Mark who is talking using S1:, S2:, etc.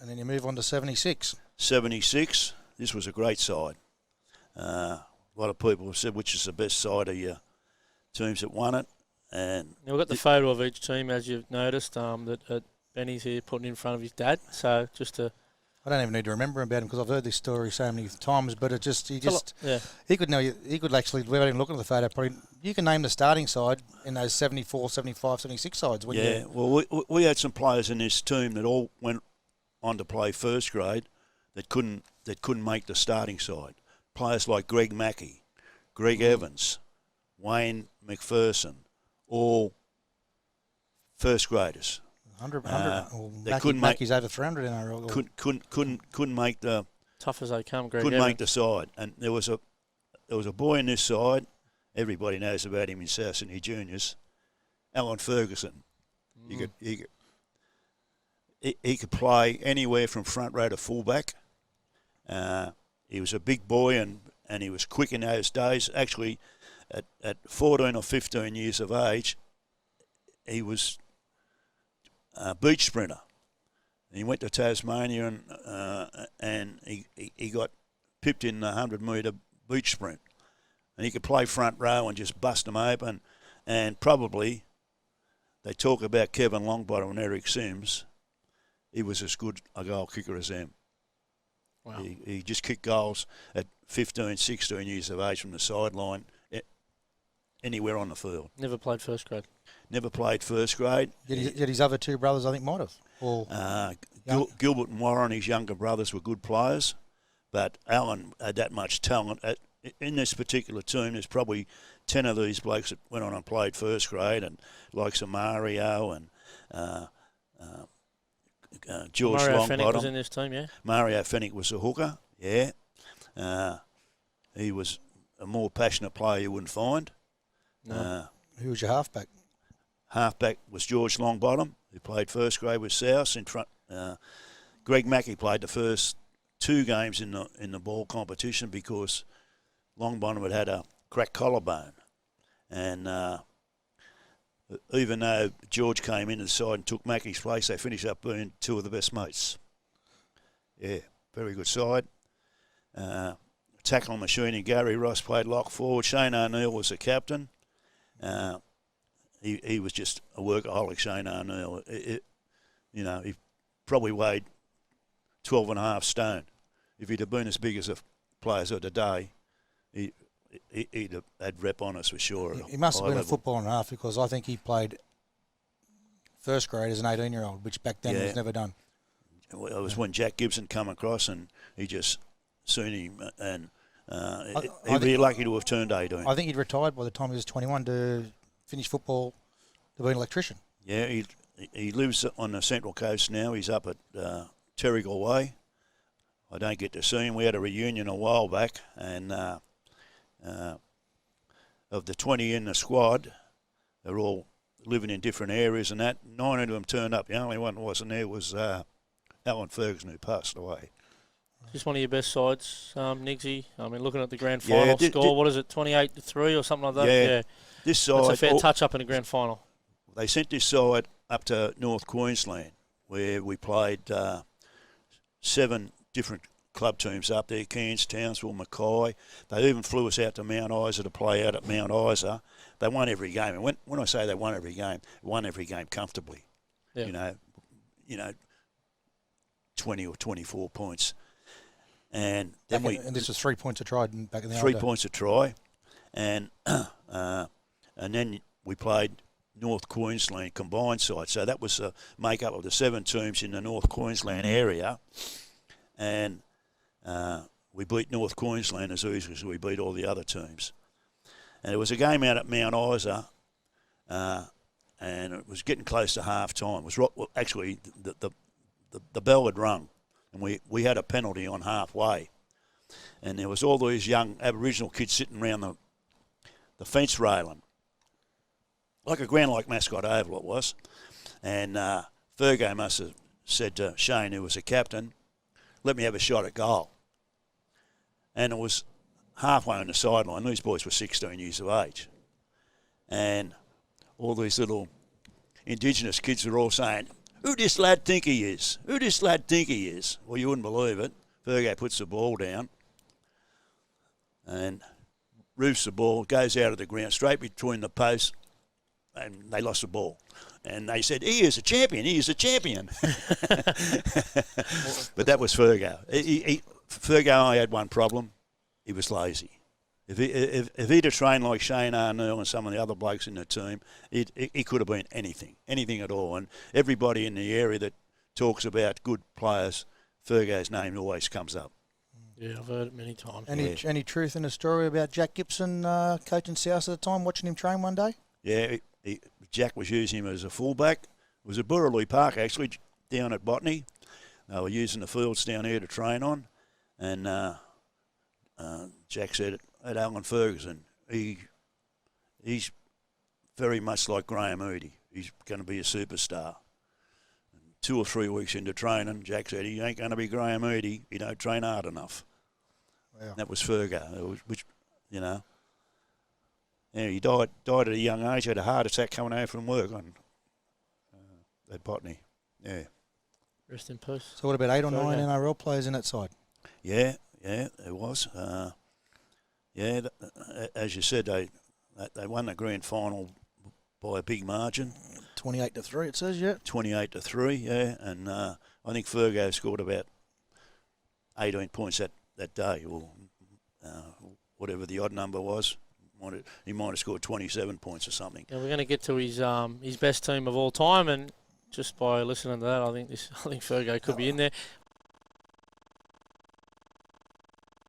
S1: And then you move on to 76.
S2: 76, this was a great side. A lot of people have said which is the best side of your teams that won it. And
S3: now we've got the photo of each team, as you've noticed, that Benny's here putting in front of his dad. So just to...
S1: I don't even need to remember about him because I've heard this story so many times. But he could know. He could actually, without even looking at the photo, probably you can name the starting side in those 74, 75, 76 sides.
S2: Well, we had some players in this team that all went on to play first grade that couldn't make the starting side. Players like Greg Mackey, Greg Evans, Wayne McPherson, all first graders.
S1: 100. Mackey's over 300 in our
S2: couldn't make the
S3: tough as they come. Greg
S2: couldn't
S3: Evans.
S2: make the side, and there was a boy in this side. Everybody knows about him in South Sydney Juniors, Alan Ferguson. He could play anywhere from front row to fullback. He was a big boy and he was quick in those days. Actually, at 14 or 15 years of age, he was a beach sprinter. He went to Tasmania and he got pipped in the 100-metre beach sprint. And he could play front row and just bust them open. And probably, they talk about Kevin Longbottom and Eric Sims, he was as good a goal kicker as them.
S3: Wow.
S2: He just kicked goals at 15, 16 years of age from the sideline, anywhere on the field.
S3: Never played first grade.
S2: Never played first grade.
S1: Yet his other two brothers, I think, might have.
S2: Gilbert and Warren, his younger brothers, were good players, but Alan had that much talent. In this particular team, there's probably 10 of these blokes that went on and played first grade, and likes of Mario and George
S3: Mario
S2: Longbottom.
S3: Fennick was in this team, yeah?
S2: Mario Fennick was a hooker, yeah. He was a more passionate player you wouldn't find.
S3: No.
S1: Who was your halfback?
S2: Halfback was George Longbottom, who played first grade with South in front. Greg Mackey played the first 2 games in the ball competition because Longbottom had a cracked collarbone. And even though George came into the side and took Mackey's place, they finished up being 2 of the best mates. Yeah, very good side. Tackle machining, Gary Ross played lock forward. Shane O'Neill was the captain. He was just a workaholic, Shane O'Neill. He probably weighed 12 and a half stone. If he'd have been as big as the players of today, he'd have had rep on us for sure.
S1: He must have been a football and a half because I think he played first grade as an 18-year-old, which back then was never done.
S2: It was when Jack Gibson come across and he just seen him and he'd be lucky to have turned 18.
S1: I think he'd retired by the time he was 21 to finish football to be an electrician.
S2: Yeah, he lives on the Central Coast now. He's up at Terrigal Way. I don't get to see him. We had a reunion a while back, and of the 20 in the squad, they're all living in different areas and that. 9 of them turned up. The only one that wasn't there was Alan Ferguson, who passed away.
S3: Just one of your best sides, Nigsy. I mean, looking at the grand final score, what is it, 28-3 or something like that?
S2: Yeah. This side,
S3: that's a fair touch-up in the grand final.
S2: They sent this side up to North Queensland, where we played 7 different club teams up there, Cairns, Townsville, Mackay. They even flew us out to Mount Isa to play out at Mount Isa. They won every game. And when I say they won every game comfortably.
S3: Yeah.
S2: 20 or 24 points. And then
S1: and this was 3 points a try back in the
S2: 3 points a try. And then we played North Queensland combined side. So that was a make-up of the 7 teams in the North Queensland area. And we beat North Queensland as easily as we beat all the other teams. And it was a game out at Mount Isa, and it was getting close to half-time. It was actually the bell had rung, and we had a penalty on halfway. And there was all these young Aboriginal kids sitting around the fence railing, like a ground like Mascot Oval it was. And Fergo must have said to Shane, who was the captain, let me have a shot at goal. And it was halfway on the sideline. These boys were 16 years of age. And all these little Indigenous kids were all saying, Who this lad think he is? Who this lad think he is? Well, you wouldn't believe it. Fergo puts the ball down and roofs the ball, goes out of the ground, straight between the posts, and they lost the ball. And they said, he is a champion, he is a champion. But that was Fergo. Fergo only had one problem. He was lazy. If he'd have trained like Shane Arnell and some of the other blokes in the team, he could have been anything at all. And everybody in the area that talks about good players, Fergo's name always comes up.
S3: Yeah, I've heard it many times.
S1: Any truth in the story about Jack Gibson coaching South at the time, watching him train one day?
S2: Yeah, Jack was using him as a fullback. It was at Burraloo Park, actually, down at Botany. They were using the fields down here to train on. And Jack said, at Alan Ferguson, he's very much like Graham Moody. He's going to be a superstar. 2 or 3 weeks into training, Jack said, he ain't going to be Graham Moody. He don't train hard enough. Wow. That was Fergo, which, you know. Yeah, he died at a young age. Had a heart attack coming home from work on at Botany. Yeah.
S3: Rest in peace.
S1: So what about 8 or 9 NRL players in that side?
S2: Yeah, it was. As you said, they won the grand final by a big margin.
S1: 28-3, it says, yeah.
S2: 28-3, yeah. And I think Fergo scored about 18 points that day, or whatever the odd number was. He might have scored 27 points or something.
S3: Yeah, we're going to get to his best team of all time, and just by listening to that, I think Fergo could be in there.